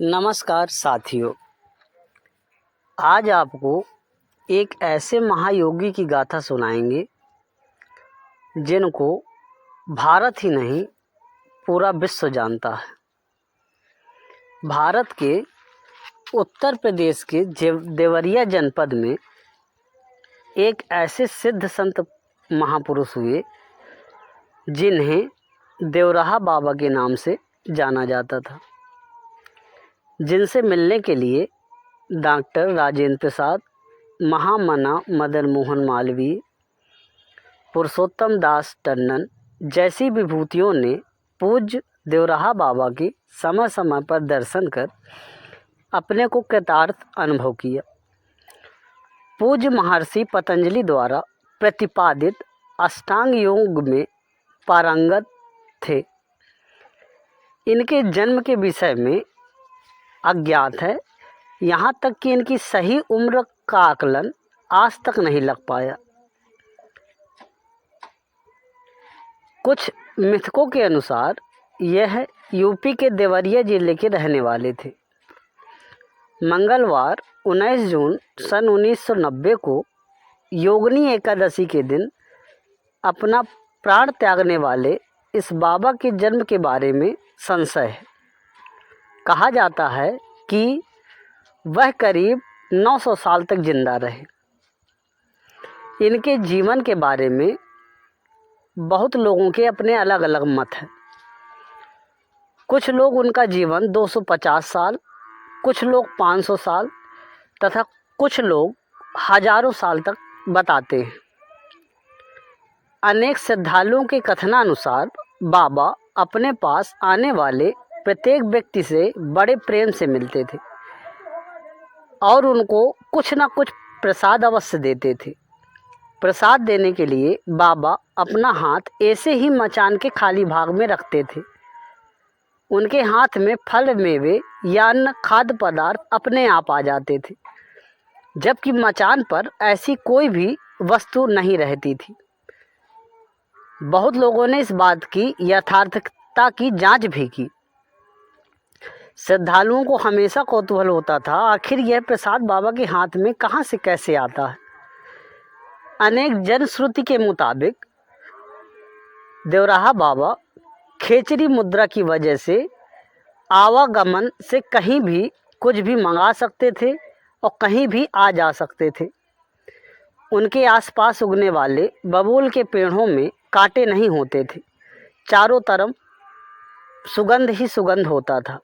नमस्कार साथियों, आज आपको एक ऐसे महायोगी की गाथा सुनाएंगे जिनको भारत ही नहीं पूरा विश्व जानता है। भारत के उत्तर प्रदेश के देवरिया जनपद में एक ऐसे सिद्ध संत महापुरुष हुए जिन्हें देवराहा बाबा के नाम से जाना जाता था, जिनसे मिलने के लिए डॉक्टर राजेंद्र प्रसाद, महामना मदन मोहन मालवीय, पुरुषोत्तम दास टंडन जैसी विभूतियों ने पूज्य देवराहा बाबा की समय समय पर दर्शन कर अपने को कृतार्थ अनुभव किया। पूज्य महर्षि पतंजलि द्वारा प्रतिपादित अष्टांग योग में पारंगत थे। इनके जन्म के विषय में अज्ञात है, यहाँ तक कि इनकी सही उम्र का आकलन आज तक नहीं लग पाया। कुछ मिथकों के अनुसार यह यूपी के देवरिया जिले के रहने वाले थे। मंगलवार 19 जून सन 1990 को योगिनी एकादशी के दिन अपना प्राण त्यागने वाले इस बाबा के जन्म के बारे में संशय है। कहा जाता है कि वह करीब 900 साल तक जिंदा रहे। इनके जीवन के बारे में बहुत लोगों के अपने अलग अलग मत हैं। कुछ लोग उनका जीवन 250 साल, कुछ लोग 500 साल तथा कुछ लोग हजारों साल तक बताते हैं। अनेक श्रद्धालुओं के कथनानुसार बाबा अपने पास आने वाले प्रत्येक व्यक्ति से बड़े प्रेम से मिलते थे और उनको कुछ ना कुछ प्रसाद अवश्य देते थे। प्रसाद देने के लिए बाबा अपना हाथ ऐसे ही मचान के खाली भाग में रखते थे। उनके हाथ में फल, मेवे या अन्य खाद्य पदार्थ अपने आप आ जाते थे, जबकि मचान पर ऐसी कोई भी वस्तु नहीं रहती थी। बहुत लोगों ने इस बात की यथार्थता की जांच भी की। श्रद्धालुओं को हमेशा कौतूहल होता था, आखिर यह प्रसाद बाबा के हाथ में कहाँ से कैसे आता है। अनेक जनश्रुति के मुताबिक देवराहा बाबा खेचरी मुद्रा की वजह से आवागमन से कहीं भी कुछ भी मंगा सकते थे और कहीं भी आ जा सकते थे। उनके आसपास उगने वाले बबूल के पेड़ों में कांटे नहीं होते थे, चारों तरफ सुगंध ही सुगंध होता था।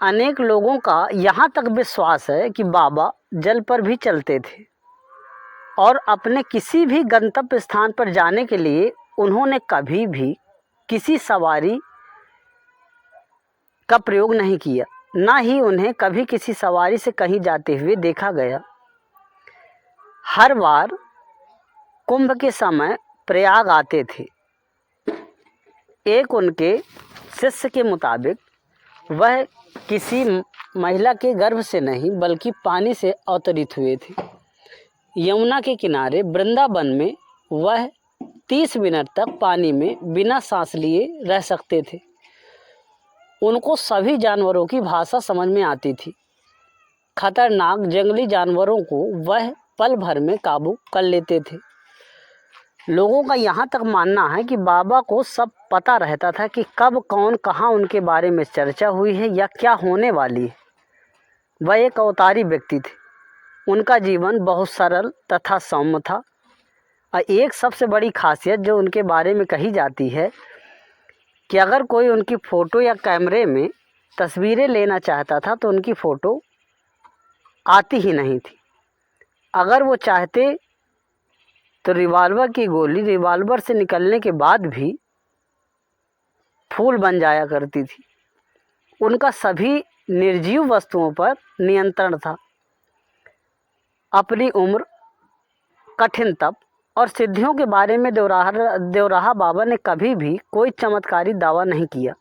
अनेक लोगों का यहाँ तक विश्वास है कि बाबा जल पर भी चलते थे और अपने किसी भी गंतव्य स्थान पर जाने के लिए उन्होंने कभी भी किसी सवारी का प्रयोग नहीं किया, ना ही उन्हें कभी किसी सवारी से कहीं जाते हुए देखा गया। हर बार कुंभ के समय प्रयाग आते थे। एक उनके शिष्य के मुताबिक वह किसी महिला के गर्भ से नहीं बल्कि पानी से अवतरित हुए थे। यमुना के किनारे वृंदावन में वह 30 मिनट तक पानी में बिना सांस लिए रह सकते थे। उनको सभी जानवरों की भाषा समझ में आती थी। खतरनाक जंगली जानवरों को वह पल भर में काबू कर लेते थे। लोगों का यहाँ तक मानना है कि बाबा को सब पता रहता था कि कब कौन कहाँ उनके बारे में चर्चा हुई है या क्या होने वाली है। वह एक अवतारी व्यक्ति थे। उनका जीवन बहुत सरल तथा सौम्य था और एक सबसे बड़ी खासियत जो उनके बारे में कही जाती है कि अगर कोई उनकी फ़ोटो या कैमरे में तस्वीरें लेना चाहता था तो उनकी फ़ोटो आती ही नहीं थी। अगर वो चाहते तो रिवॉल्वर की गोली रिवॉल्वर से निकलने के बाद भी फूल बन जाया करती थी। उनका सभी निर्जीव वस्तुओं पर नियंत्रण था। अपनी उम्र, कठिन तप और सिद्धियों के बारे में देवराहा बाबा ने कभी भी कोई चमत्कारी दावा नहीं किया,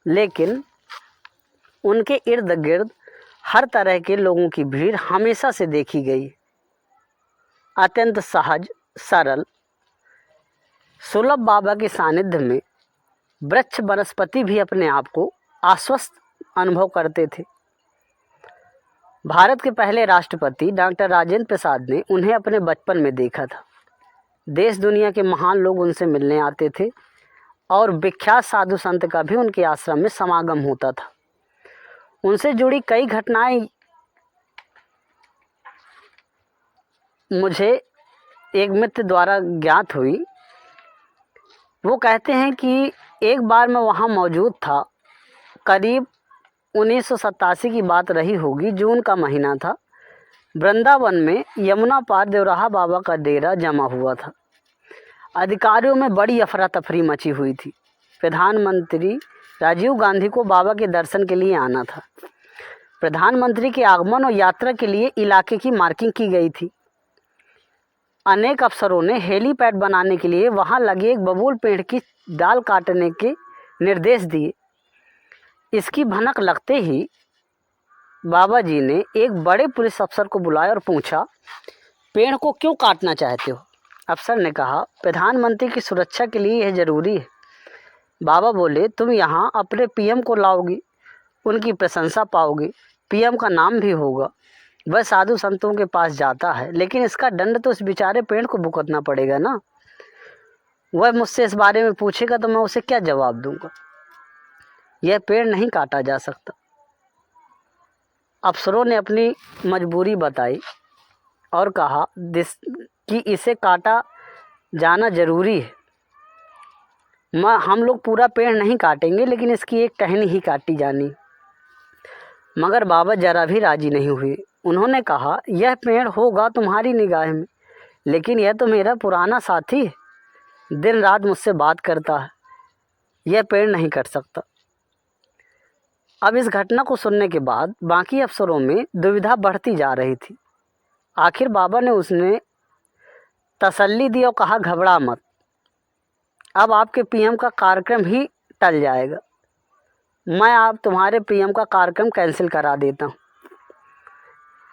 लेकिन उनके इर्द गिर्द हर तरह के लोगों की भीड़ हमेशा से देखी गई। अत्यंत सहज, सरल, सुलभ बाबा के सानिध्य में वृक्ष वनस्पति भी अपने आप को आश्वस्त अनुभव करते थे। भारत के पहले राष्ट्रपति डॉक्टर राजेंद्र प्रसाद ने उन्हें अपने बचपन में देखा था। देश दुनिया के महान लोग उनसे मिलने आते थे और विख्यात साधु संत का भी उनके आश्रम में समागम होता था। उनसे जुड़ी कई घटनाएं मुझे एक मित्र द्वारा ज्ञात हुई। वो कहते हैं कि एक बार मैं वहाँ मौजूद था। करीब 1987 की बात रही होगी, जून का महीना था। वृंदावन में यमुना पार देवराहा बाबा का डेरा जमा हुआ था। अधिकारियों में बड़ी अफरा तफरी मची हुई थी। प्रधानमंत्री राजीव गांधी को बाबा के दर्शन के लिए आना था। प्रधानमंत्री के आगमन और यात्रा के लिए इलाके की मार्किंग की गई थी। अनेक अफसरों ने हेलीपैड बनाने के लिए वहां लगे एक बबूल पेड़ की डाल काटने के निर्देश दिए। इसकी भनक लगते ही बाबा जी ने एक बड़े पुलिस अफसर को बुलाया और पूछा, पेड़ को क्यों काटना चाहते हो? अफसर ने कहा, प्रधानमंत्री की सुरक्षा के लिए यह जरूरी है। बाबा बोले, तुम यहाँ अपने पीएम को लाओगी, उनकी प्रशंसा पाओगे, पीएम का नाम भी होगा। वह साधु संतों के पास जाता है, लेकिन इसका दंड तो उस बेचारे पेड़ को भुगतना पड़ेगा ना। वह मुझसे इस बारे में पूछेगा तो मैं उसे क्या जवाब दूंगा? यह पेड़ नहीं काटा जा सकता। अफसरों ने अपनी मजबूरी बताई और कहा कि इसे काटा जाना जरूरी है। हम लोग पूरा पेड़ नहीं काटेंगे, लेकिन इसकी एक टहनी ही काटी जानी। मगर बाबा जरा भी राजी नहीं हुए। उन्होंने कहा, यह पेड़ होगा तुम्हारी निगाह में, लेकिन यह तो मेरा पुराना साथी है, दिन रात मुझसे बात करता है। यह पेड़ नहीं कट सकता। अब इस घटना को सुनने के बाद बाकी अफसरों में दुविधा बढ़ती जा रही थी। आखिर बाबा ने उसने तसल्ली दी और कहा, घबरा मत, अब आपके पीएम का कार्यक्रम ही टल जाएगा। मैं आप तुम्हारे पीएम का कार्यक्रम कैंसिल करा देता हूँ।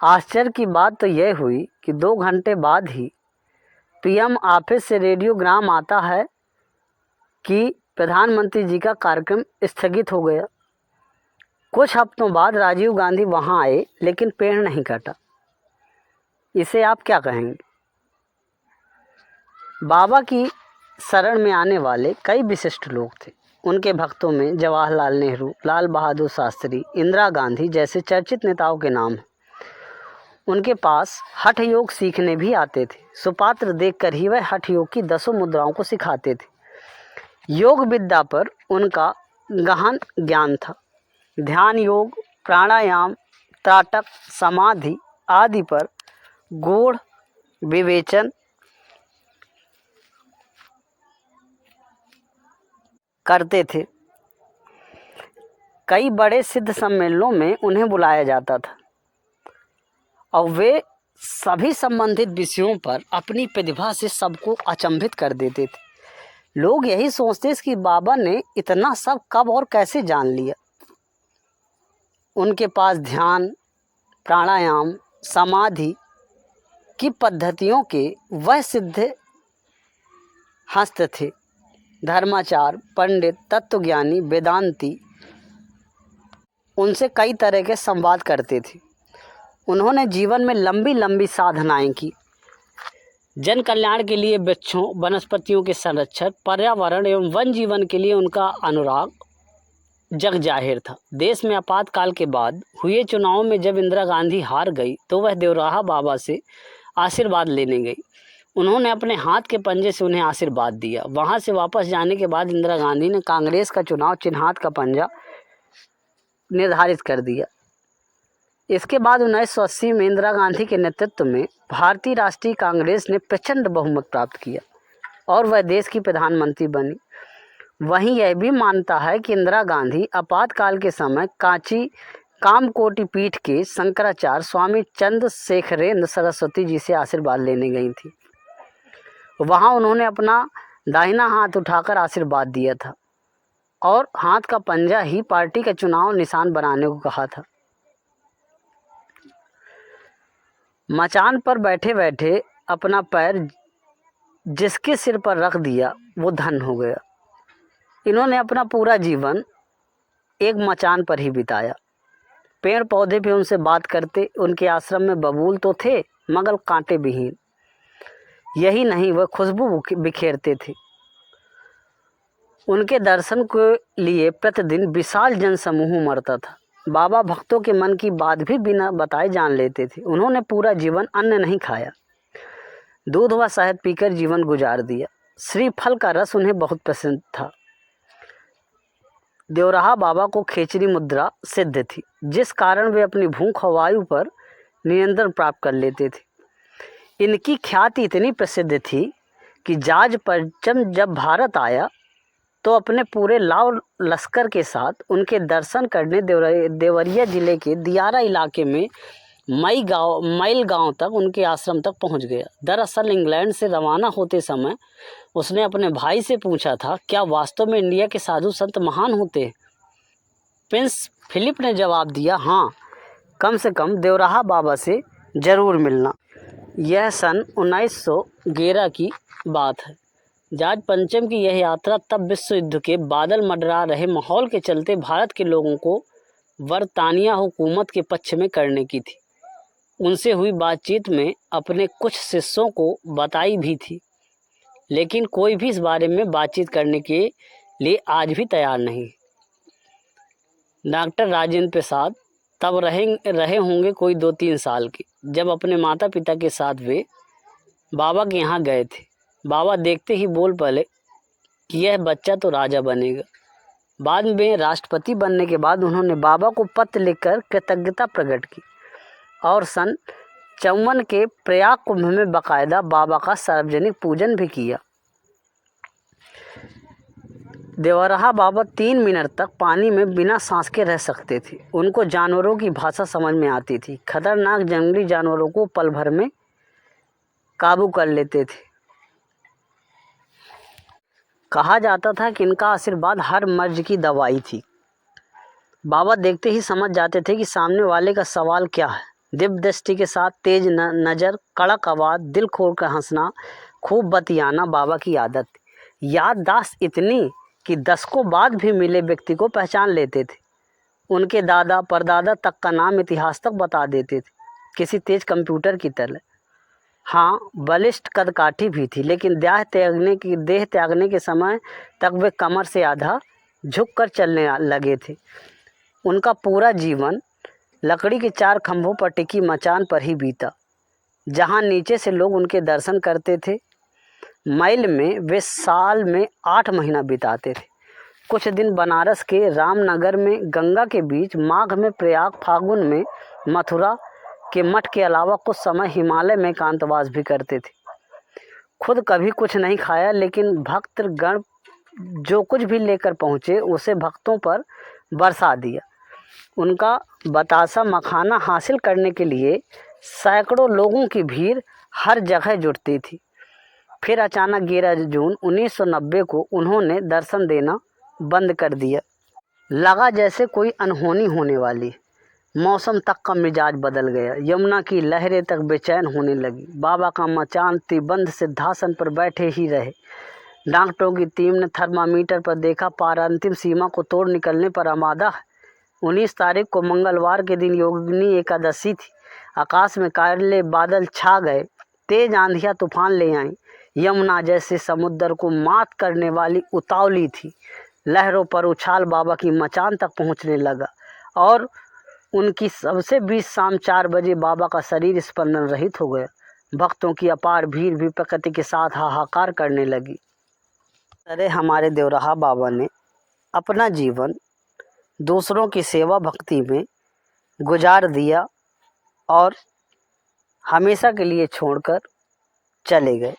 आश्चर्य की बात तो यह हुई कि 2 घंटे बाद ही पीएम ऑफिस से रेडियोग्राम आता है कि प्रधानमंत्री जी का कार्यक्रम स्थगित हो गया। कुछ हफ्तों बाद राजीव गांधी वहां आए, लेकिन पेड़ नहीं कटा। इसे आप क्या कहेंगे? बाबा की शरण में आने वाले कई विशिष्ट लोग थे। उनके भक्तों में जवाहरलाल नेहरू, लाल बहादुर शास्त्री, इंदिरा गांधी जैसे चर्चित नेताओं के नाम हैं। उनके पास हठ योग सीखने भी आते थे। सुपात्र देखकर ही वह हठ योग की 10 मुद्राओं को सिखाते थे। योग विद्या पर उनका गहन ज्ञान था। ध्यान योग, प्राणायाम, त्राटक, समाधि आदि पर गूढ़ विवेचन करते थे। कई बड़े सिद्ध सम्मेलनों में उन्हें बुलाया जाता था और वे सभी संबंधित विषयों पर अपनी प्रतिभा से सबको अचंभित कर देते थे। लोग यही सोचते थे कि बाबा ने इतना सब कब और कैसे जान लिया। उनके पास ध्यान, प्राणायाम, समाधि की पद्धतियों के वह सिद्ध हस्त थे। धर्माचार्य, पंडित, तत्वज्ञानी, वेदांती उनसे कई तरह के संवाद करते थे। उन्होंने जीवन में लंबी लंबी साधनाएं की। जन कल्याण के लिए वृक्षों, वनस्पतियों के संरक्षण, पर्यावरण एवं वन जीवन के लिए उनका अनुराग जग जाहिर था। देश में आपातकाल के बाद हुए चुनाव में जब इंदिरा गांधी हार गई तो वह देवराहा बाबा से आशीर्वाद लेने गई। उन्होंने अपने हाथ के पंजे से उन्हें आशीर्वाद दिया। वहां से वापस जाने के बाद इंदिरा गांधी ने कांग्रेस का चुनाव चिन्ह हाथ का पंजा निर्धारित कर दिया। इसके बाद 1980 में इंदिरा गांधी के नेतृत्व में भारतीय राष्ट्रीय कांग्रेस ने प्रचंड बहुमत प्राप्त किया और वह देश की प्रधानमंत्री बनी। वहीं यह भी मानता है कि इंदिरा गांधी आपातकाल के समय कांची कामकोटि पीठ के शंकराचार्य स्वामी चंद्रशेखरेंद्र सरस्वती जी से आशीर्वाद लेने गई थी। वहां उन्होंने अपना दाहिना हाथ उठाकर आशीर्वाद दिया था और हाथ का पंजा ही पार्टी का चुनाव निशान बनाने को कहा था। मचान पर बैठे बैठे अपना पैर जिसके सिर पर रख दिया वो धन हो गया। इन्होंने अपना पूरा जीवन एक मचान पर ही बिताया। पेड़ पौधे भी उनसे बात करते, उनके आश्रम में बबूल तो थे मगर कांटे विहीन। यही नहीं, वह खुशबू बिखेरते थे। उनके दर्शन के लिए प्रतिदिन विशाल जनसमूह उमड़ता था। बाबा भक्तों के मन की बात भी बिना बताए जान लेते थे। उन्होंने पूरा जीवन अन्न नहीं खाया, दूध व शहद पीकर जीवन गुजार दिया। श्रीफल का रस उन्हें बहुत पसंद था। देवराहा बाबा को खेचरी मुद्रा सिद्ध थी, जिस कारण वे अपनी भूख और वायु पर नियंत्रण प्राप्त कर लेते थे। इनकी ख्याति इतनी प्रसिद्ध थी कि जाज पंचम जब भारत आया तो अपने पूरे लाव लश्कर के साथ उनके दर्शन करने देवरिया जिले के दियारा इलाके में मैल गांव तक, उनके आश्रम तक पहुंच गया। दरअसल इंग्लैंड से रवाना होते समय उसने अपने भाई से पूछा था, क्या वास्तव में इंडिया के साधु संत महान होते हैं? प्रिंस फिलिप ने जवाब दिया, हाँ, कम से कम देवराहा बाबा से ज़रूर मिलना। यह सन 1911 की बात है। जाज पंचम की यह यात्रा तब विश्व युद्ध के बादल मंडरा रहे माहौल के चलते भारत के लोगों को बरतानिया हुकूमत के पक्ष में करने की थी। उनसे हुई बातचीत में अपने कुछ शिष्यों को बताई भी थी, लेकिन कोई भी इस बारे में बातचीत करने के लिए आज भी तैयार नहीं। डॉक्टर राजेंद्र प्रसाद तब रहे होंगे कोई 2-3 साल के, जब अपने माता पिता के साथ वे बाबा के यहाँ गए थे। बाबा देखते ही बोल पड़े कि यह बच्चा तो राजा बनेगा। बाद में राष्ट्रपति बनने के बाद उन्होंने बाबा को पत्र लिखकर कृतज्ञता प्रकट की और सन 54 के प्रयाग कुंभ में बाकायदा बाबा का सार्वजनिक पूजन भी किया। देवराहा बाबा 3 मिनट तक पानी में बिना सांस के रह सकते थे। उनको जानवरों की भाषा समझ में आती थी। खतरनाक जंगली जानवरों को पल भर में काबू कर लेते थे। कहा जाता था कि इनका आशीर्वाद हर मर्ज की दवाई थी। बाबा देखते ही समझ जाते थे कि सामने वाले का सवाल क्या है। दिव्य दृष्टि के साथ तेज नज़र, कड़क आवाज़, दिल खोल कर हंसना, खूब बतियाना बाबा की आदत। याददाश्त इतनी कि दशकों बाद भी मिले व्यक्ति को पहचान लेते थे। उनके दादा परदादा तक का नाम इतिहास तक बता देते थे, किसी तेज कंप्यूटर की तरह। हाँ, बलिष्ठ कदकाठी भी थी, लेकिन देह त्यागने के समय तक वे कमर से आधा झुककर चलने लगे थे। उनका पूरा जीवन लकड़ी के 4 खंभों पर टिकी मचान पर ही बीता, जहाँ नीचे से लोग उनके दर्शन करते थे। मैल में वे साल में 8 महीना बिताते थे। कुछ दिन बनारस के रामनगर में गंगा के बीच, माघ में प्रयाग, फागुन में मथुरा के मठ के अलावा कुछ समय हिमालय में एकांतवास भी करते थे। खुद कभी कुछ नहीं खाया, लेकिन भक्तगण जो कुछ भी लेकर पहुँचे उसे भक्तों पर बरसा दिया। उनका बतासा मखाना हासिल करने के लिए सैकड़ों लोगों की भीड़ हर जगह जुटती थी। फिर अचानक 11 जून 1990 को उन्होंने दर्शन देना बंद कर दिया। लगा जैसे कोई अनहोनी होने वाली। मौसम तक का मिजाज बदल गया। यमुना की लहरें तक बेचैन होने लगी। बाबा का मचान तिबंध सिद्धासन पर बैठे ही रहे। डॉक्टरों की टीम ने थर्मामीटर पर देखा, पारा अंतिम सीमा को तोड़ निकलने पर आमादा है। 19 तारीख को मंगलवार के दिन योगिनी एकादशी थी। आकाश में काले बादल छा गए। तेज आंधियाँ तूफान ले आईं। यमुना जैसे समुद्र को मात करने वाली उतावली थी। लहरों पर उछाल बाबा की मचान तक पहुंचने लगा और उनकी सबसे बीच शाम 4 बजे बाबा का शरीर स्पंदन रहित हो गया। भक्तों की अपार भीड़ भी प्रकृति के साथ हाहाकार करने लगी। अरे हमारे देवराहा बाबा ने अपना जीवन दूसरों की सेवा भक्ति में गुजार दिया और हमेशा के लिए छोड़कर चले गए।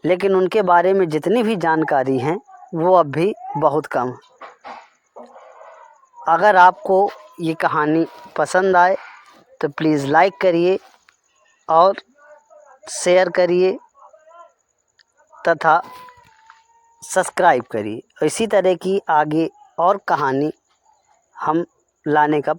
लेकिन उनके बारे में जितनी भी जानकारी हैं वो अब भी बहुत कम है। अगर आपको ये कहानी पसंद आए तो प्लीज़ लाइक करिए और शेयर करिए तथा सब्सक्राइब करिए। इसी तरह की आगे और कहानी हम लाने का